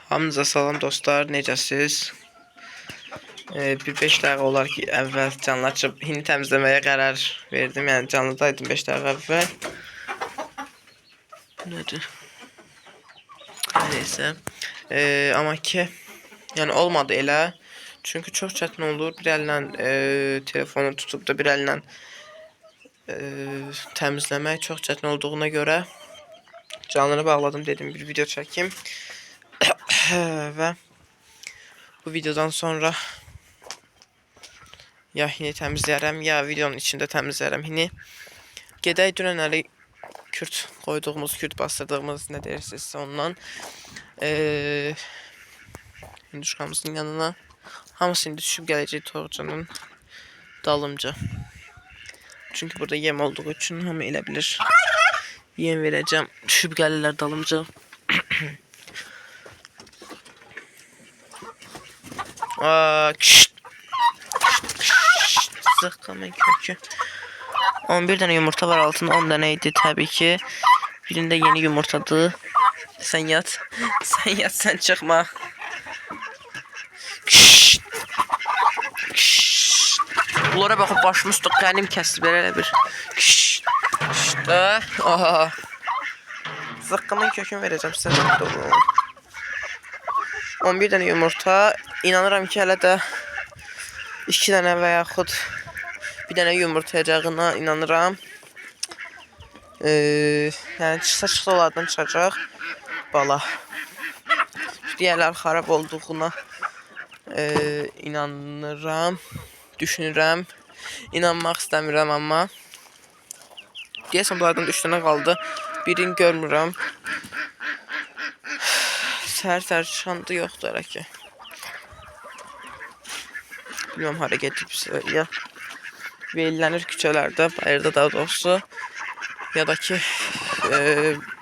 Hamınıza salam dostlar, necəsiz? Bir 5 dəqiqə olar ki, əvvəl canlı açıb hindi təmizləməyə qərar verdim. Yəni canlıdaydım 5 dəqiqə əvvəl. Nədir? Neysə. Amma ki, yəni olmadı elə. Çünki çox çətin olur. Bir əllə telefonu tutub da bir əllə təmizləmək çox çətin olduğuna görə canlını bağladım, dedim bir video çəkim. Və bu videodan sonra ya hini təmizləyərəm, ya videonun içində təmizləyərəm hini. Gedək dünənəli kürt qoyduğumuz, kürt bastırdığımız nə deyirsinizsə ondan hinduşkamızın yanına. Hamısı indi düşüb gələcək torcanın dalımca. Çünki burada yem olduğu üçün hamı elə bilir. Yem verəcəm, düşüb gəlirlər dalımca. Zıqqamın kökü. 11 dənə yumurta var altında, 10 dənə idi təbii ki. Birində yeni yumurtadır. Sən yat. Sən yat, sən çıxma. Bunlara baxıb başımı üstü qənim kəsdi belə bir. Aha. Zıqqamın kökünü verəcəm sizə. 11 dənə yumurta. İnanıram ki, hələ də 2 dənə və yaxud bir dənə yumurtayacağına inanıram. Yəni çıxsa onlardan çıxacaq bala. Digərlər xarab olduğuna inanıram, düşünürəm. İnanmaq istəmirəm amma. Deyəsən bunlardan 3 dənə qaldı. Birini görmürəm. Səhər çıxanda yoxdur hələ ki. Bilməm hara gedibsə ya. Veylənir küçələrdə, bayırda daha doğrusu. Ya da ki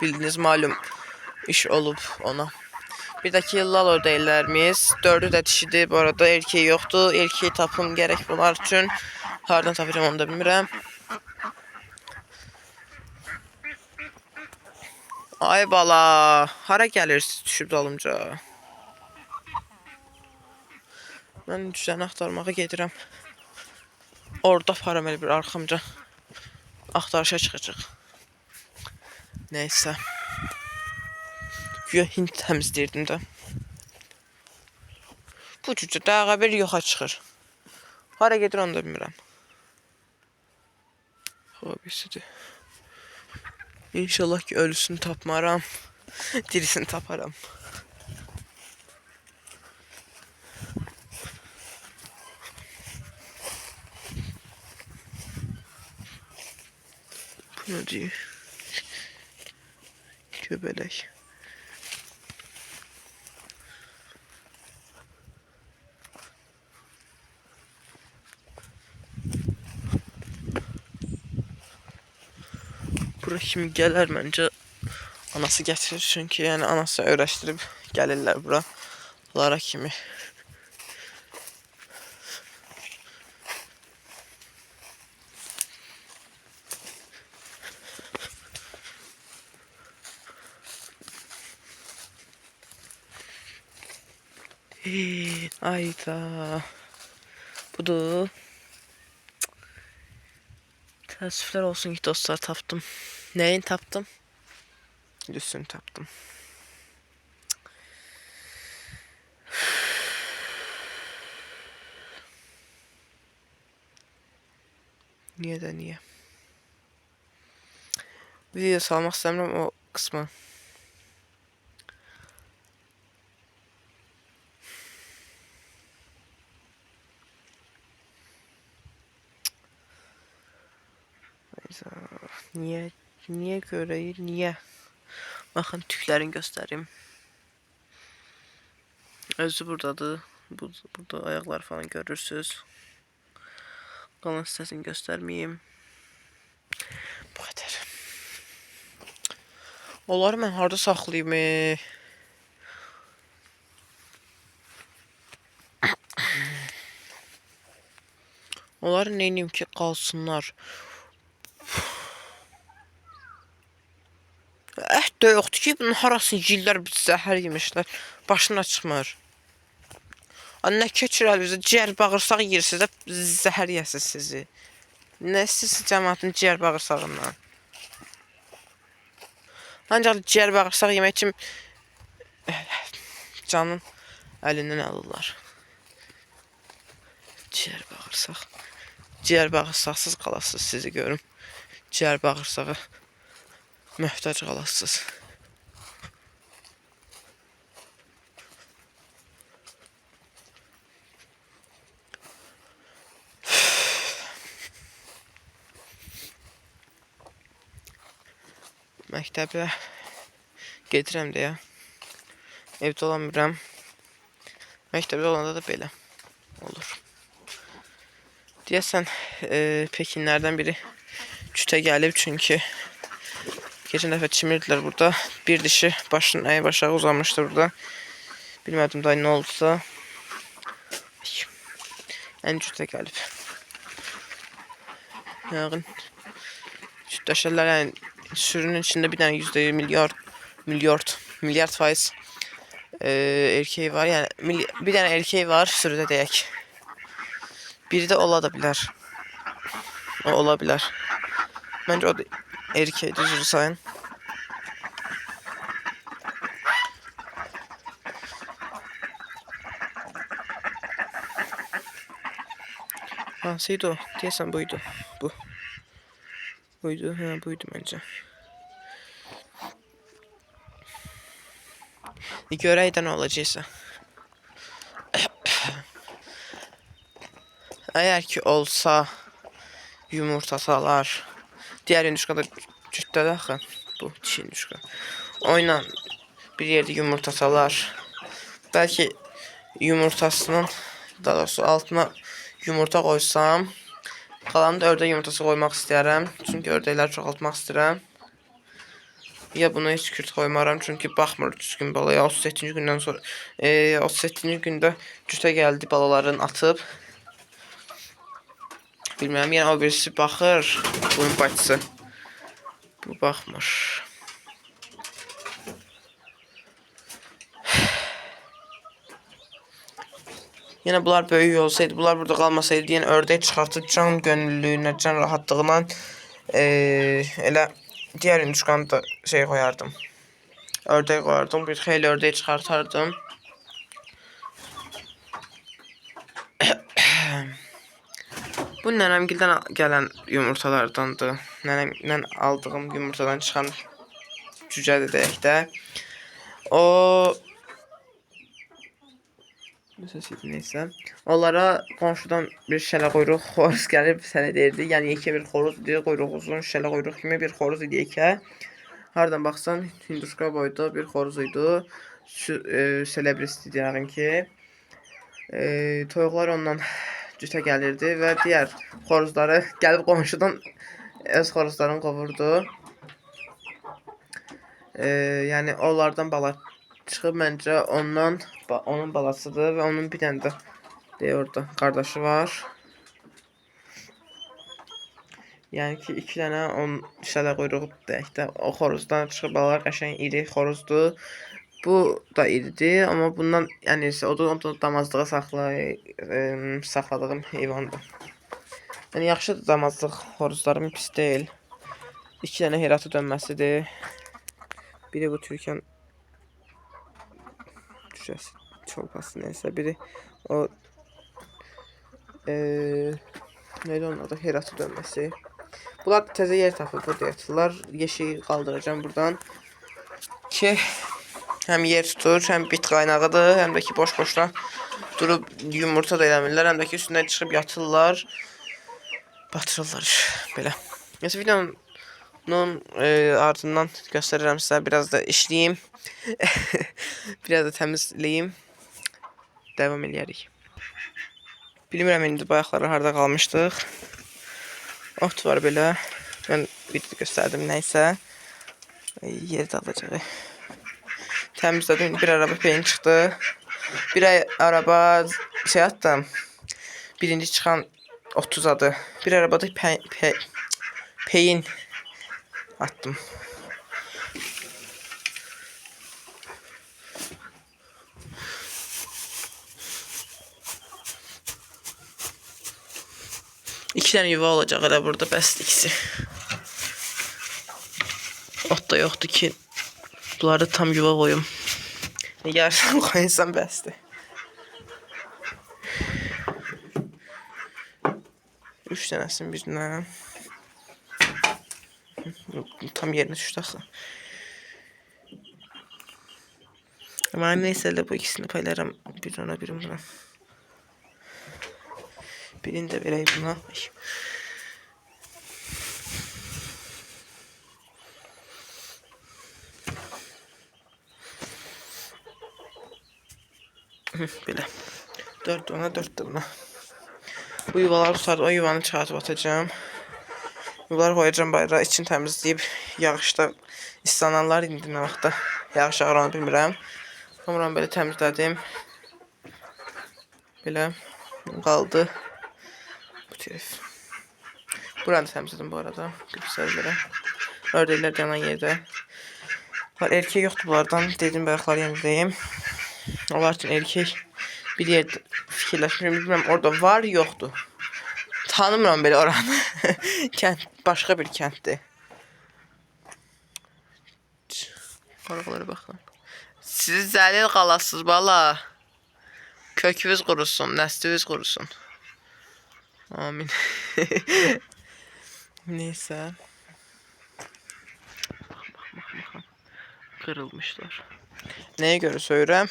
bildiniz malum iş olub ona. Bir də ki lalo deyirlərimiz. 4'ü də dişidir bu arada, erkeği yoxdur. Erkeği tapım gerek bunlar üçün. Hardan tapacağım onu da bilmirəm. Ay bala, hara gəlirsiniz düşüb dalımca? Mən düşəni axtarmağa gedirəm. Orada param elə bir arxamca axtarışa çıxacaq. Neysə. Güya hindi təmizləyirdim də. Bu cücə dəqiqə bir yoxa çıxır. Hara gedir onu da bilmirəm. Hobisidir. İnşallah ki ölüsünü tapmaram. Dirisini taparam. Bu ne diyor? Göbelek. Bura kimi gələr məncə anası gətirir, çünki yəni anası öyrəşdirib gəlirlər bura. Lara kimi. Ayda. Budur. Təəssüflər olsun ki dostlar, tapdım. Nəyin tapdım? Lüsünü tapdım. Niye de niye? Video salmaq istəmirəm o qısmı. Niye göreyim? Niye? Bakın tüklerini göstereyim. Özü buradadır. Burada ayaklar falan görürsünüz. Qalan hissəsini göstermeyeyim. Bu kadar. Onları mən harda saxlayayım? Onları neyim ki qalsınlar? da yoxdur ki, bunun harası yeyirlər, zəhər yemişlər. Başına çıxmır. Nə keçir əlinizə, ciyər bağırsaq yeyirsiniz də zəhər yəsiz sizi. Nə istəyirsiniz cəmaatın ciyər bağırsağından? Ancaq ciyər bağırsaq yemək üçün canın əlindən alırlar. Ciyər bağırsaq. Ciyər bağırsaqsız qalasınız, sizi görüm. Ciyər bağırsağı möhtac qalasınız. Məktəbə gedirəm deyə evdə olamıram. Məktəbdə olanda da belə olur. Deyəsən Pekinlərdən biri cütə gəlib, çünki geçen dəfə çimirdilər burada. Bir dişi başının əyi aşağı uzanmışdı burada. Bilmədim da nə oldusa. Yəni cütə gəlib. Yağın cütləşərlər, yəni sürünün içində bir dənə milyard faiz erkeği var. Yəni bir dənə erkeği var sürüdə deyək. Biri də ola da bilər. O ola bilər. Məncə o da erkeği düzür sayın. Hansıydı o? Deyəsən buydu. Bu. Buydu. Ha, buydu məncə. Görək də nə olacaqsa. Əgər ki olsa yumurtasalar. Diğer yumurta da cütdədir axı. Bu dişi yumurta. Oyla bir yerdə yumurtasalar. Bəlkə yumurtasının, daha doğrusu altına yumurta qoysam, qalanı da ördək yumurtası qoymaq istəyərəm. Çünki ördəkləri çoxaltmaq istəyirəm. Ya buna heç kürt qoymaram, çünki baxmır düzgün balaya. 37-ci gündən sonra 37-ci gündə cütə gəldi, balaların atıb. Bilmirəm, yəni o birisi baxır, bunun bacısı. Bu baxmır. Yəni bunlar böyük olsaydı, bunlar burada qalmasaydı, yəni ördək çıxartıb can gönüllülüyünə, can rahatlığına elə diğer yumurtaqanı da şey koyardım. Ördək koyardım. Bir xeyli ördək çıxartardım. Bu nənəmgildən gələn yumurtalardandır. Nənəmdən aldığım yumurtadan çıxan cücədir deyək də. O neysə. Onlara qonşudan bir şələ quyruq xoruz gəlib sənə deyirdi. Yəni yekə bir xoruz idi. Quyruq uzun şələ quyruq kimi bir xoruz idi yekə. Hardan baxsan hinduşka boyda bir xoruz idi. Selebristi deyərim ki. Toyuqlar ondan cütə gəlirdi və digər xoruzları gəlib qonşudan öz xoruzlarını qovurdu. Yəni onlardan bala çıxıb, məncə onun balasıdır və onun bir dənə də orada qardaşı var. Yəni ki 2 dənə şələ quyruğu deyək də, o xoruzdan çıxıb balalar qəşəng iri xoruzdur. Bu da iridir, amma bundan yəni o da damazlığa saxladığım heyvandır. Yəni yaxşıdır, damazlıq xoruzlarım pis deyil. 2 dənə Heratı dönməsidir. Biri bu Türkan cücəsi çolpası neysə, biri o neydi onun adı, Heratı dönməsi. Bunlar təzə yer tapıb burada yatırlar. Yeşiyi qaldıracağım buradan ki həm yer tutur, həm bit qaynağıdır, həm də ki boş-boşla durub yumurta da eləmirlər, həm də ki üstündən çıxıb yatırlar, batırırlar belə. Neyse videonun ardından göstərirəm sizə, biraz da işləyim. Biraz da təmizləyim. Devam eləyərik. Bilmirəm indi bayaqları harda qalmışdıq. Ot var belə. Mən video göstərdim nəysə. Yerdə alacaq. Təmizlədim. Bir araba peyin çıxdı. Bir araba şey attım. Birinci çıxan 30 adı. Bir arabada peyin attım. 2 tane yuva olacaq elə burada, bəsdir ikisi. Ot da yoxdur ki, bunları tam yuva qoyum. Yarısını qoyunsam bəsdir. 3 dənəsini birindən. Tam yerinə düşdü axı. Ama neyse de bu ikisini paylarım. Bir ona birim buna. Birini de vereyim buna. Böyle. 4 ona 4 de buna. Bu yuvaları tutar. O yuvanı çağatıp atacağım. Yuvaları koyacağım bayrağı. İçini təmizləyib. Yağışda islananlar indi nə vaxtda. Yağış yağır onu bilmirəm. Sonra böyle təmizlədim. Belə qaldı. Bu tərəf. Buranı da təmizlədim bu arada. Göstərilirə. Ördəklər yanan yerdə. Erkek yoktu bunlardan. Dedim bayaqları yeniləyim. Onlar üçün erkek bir yerde fikirləşmişim. Bilmirəm orada var yoktu. Tanımıram belə oranı. Kənd, başqa bir kənddir. Qaraqlara baxın. Siz zəlil qalasınız bala. Kökünüz qurusun, nəsliniz qurusun. Amin. Neyse. Bakın. Kırılmışlar. Neye göre söylüyorum?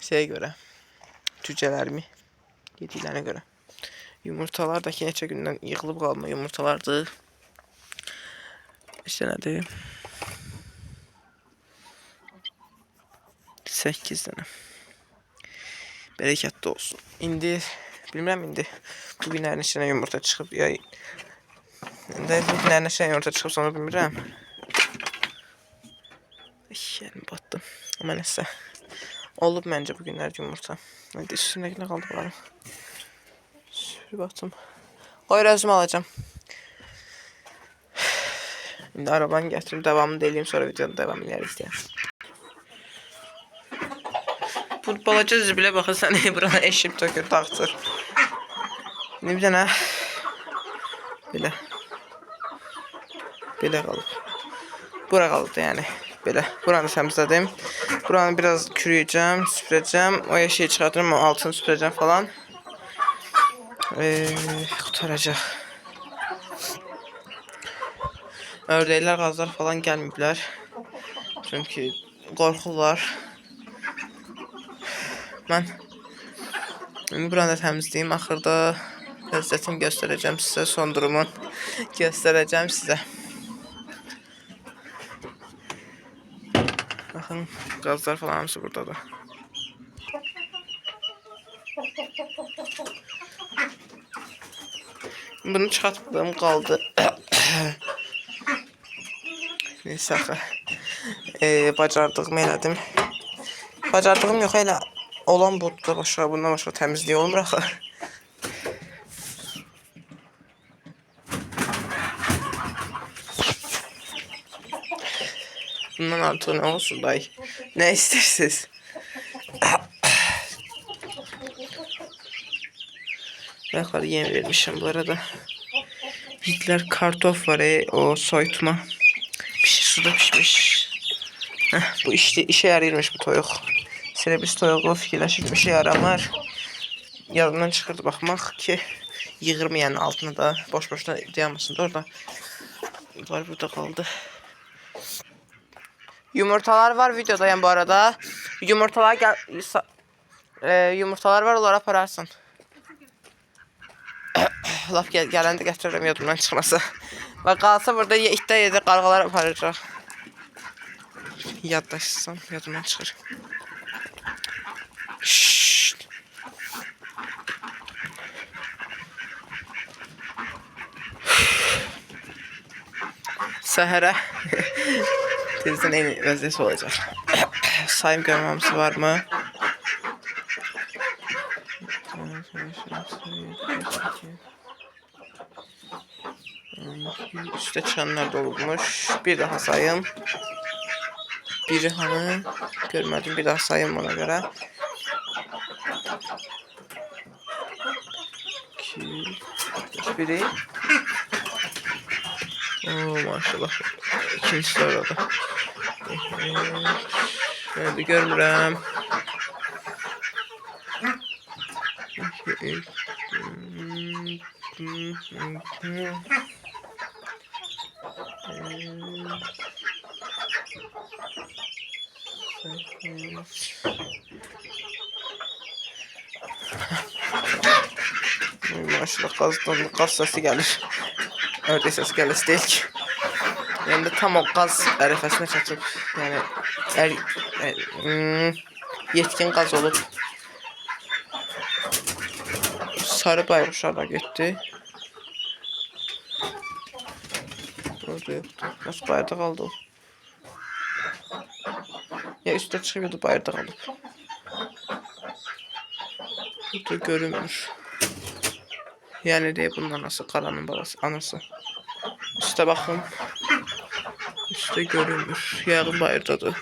Şeye göre. Cücelerimi yediklerine göre. Yumurtalar da neçə gündən yığılıb qalma yumurtalardı. İşte nədir? 8 dənə. Bereketli olsun. İndi bilmirəm indi bu günlərin içine yumurta çıxıb ya. İndi bu günlərin içine yumurta çıxıb sonra bilmirəm. Yerim battım. Ama neyse. Olub məncə bu günlər yumurta. İndi üstündəkinə qaldı bunların. Sürü battım. Qoy özümü alacağım. İndi arabanı gətirib devamını deliyim, sonra videonun devamını eləyək. Bu balaca zibilə baxın, sən burana eşib tökür, dağıtır. İndi bir dənə belə. Belə qalıb. Bura qaldı yəni. Belə. Buranı təmizlədim. Buranı biraz kürüyeceğim, süpüreceğim. O yeşiyi çıxartırım, o altını süpüreceğim falan. Qutaracaq. Ördəklər, qazlar falan gəlməyiblər. Çünki qorxurlar. Mən buranı da təmizləyim. Axırda ləzzətini göstərəcəm sizə. Son durumu göstərəcəm sizə. Bakın gazlar falan hamısı buradadır. Bunu çıxartmadım, qaldı. Neyse axı. Bacardığımı elədim. Bacardığım yox, elə olan budur da başqa, bundan başqa təmizliyi olmur axı. Bundan artıq nə olsun dayı? Nə istəyirsiniz? Bayaqları yem vermişim bu arada. Bitler kartof var o soyutma. Pişir, suda pişmiş. Bu işe yarayırmış bu toyuq. Biz toyuğu fikirləşib işe yaramar. Yadımdan çıxırdı baxmaq ki yığırmayan altına da boş-boşuna dayanmasın da orada. Var burada kaldı. Yumurtalar var videodayım bu arada. Yumurtalar yumurtalar var, onlara apararsın. Laf gələndə gətirirəm yadımdan çıxmasa. Və qalsa burada itdə yedə qarğalar aparacaq. Yaddaşsam yadımdan çıxır. Şşşt. Səhərə tezdən eyni vəziyyət olacaq. Sayım görməmsi var mı? Üstə çıxanlar da olubmuş. Bir daha sayım. Biri hanı görmədim. Bir daha sayım ona görə. 2 Biri. Oo, maşallah. İkincisi de orada. Hadi görmürəm. Maşallah gaz sesi gelir. Ördek sesi gelir değil ki. Yani de tam o gaz ərəfəsinə çatıb. Yəni yetkin gaz olub. Sarı bayquşlar da getdi. Orada yoxdur. Nasıl bayırda qaldı o? Ya üstə çıxıb ya da bayırda qalıb. Burada görünmür. Yani de bunun anası, Qaranın babası, anası. Üstə baxın. Üstə görünmür. Yəqin bayırdadır.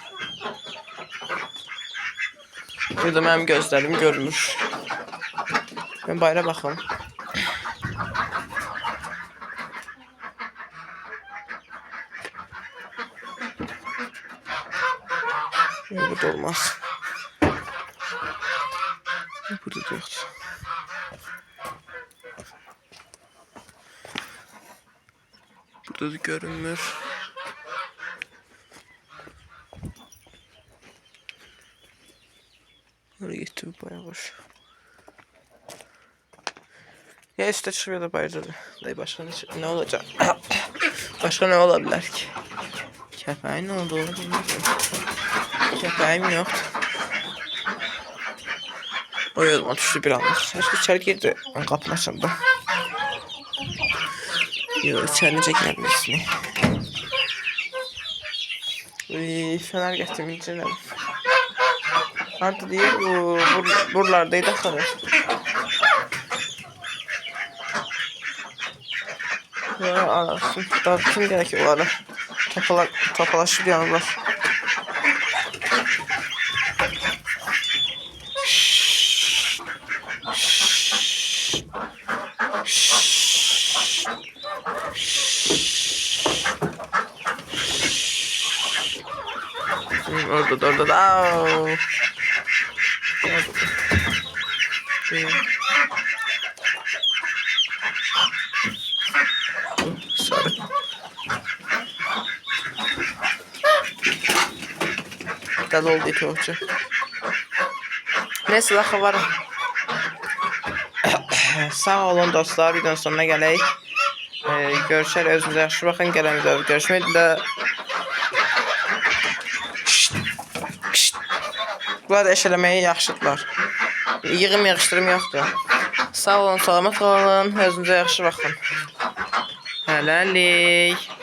Ya da mənim gözlərim görmür. Ben bayıra baxım. Burada olmaz. Burada da yoktur. Burada da görünmür. Oraya gitti bu bayağı boş. Ya üstte çıkıyor ya da bayırdadır. Dayı başka ne olacak? Başka ne olabilir ki? Köpeğin ne olduğunu bilmiyorum. Köpeğim yok. O yoluma düştü bir anlık. Aşkı içeri girdi. Kapını açıldı. Yok içeri necə girə bilirsin? Fener getirmeyeceğim. Harada değil buralardaydı axırı. Ya arasın. Daha kim gerek onları? Topalaşıp yanırlar. Orada da. Sarı. Dal oldu iti hoca. Neyse daha var. Sağ olun dostlar, videonun sonuna gələk. Görüşər, özünüzə yaxşı baxın, gələn videoda görüşmək dilə. Bunlar da eşələməyi yaxşıdırlar. Yığışdırım yoxdur. Sağ olun, salamat qalın, özünüzə yaxşı baxın. Hələlik.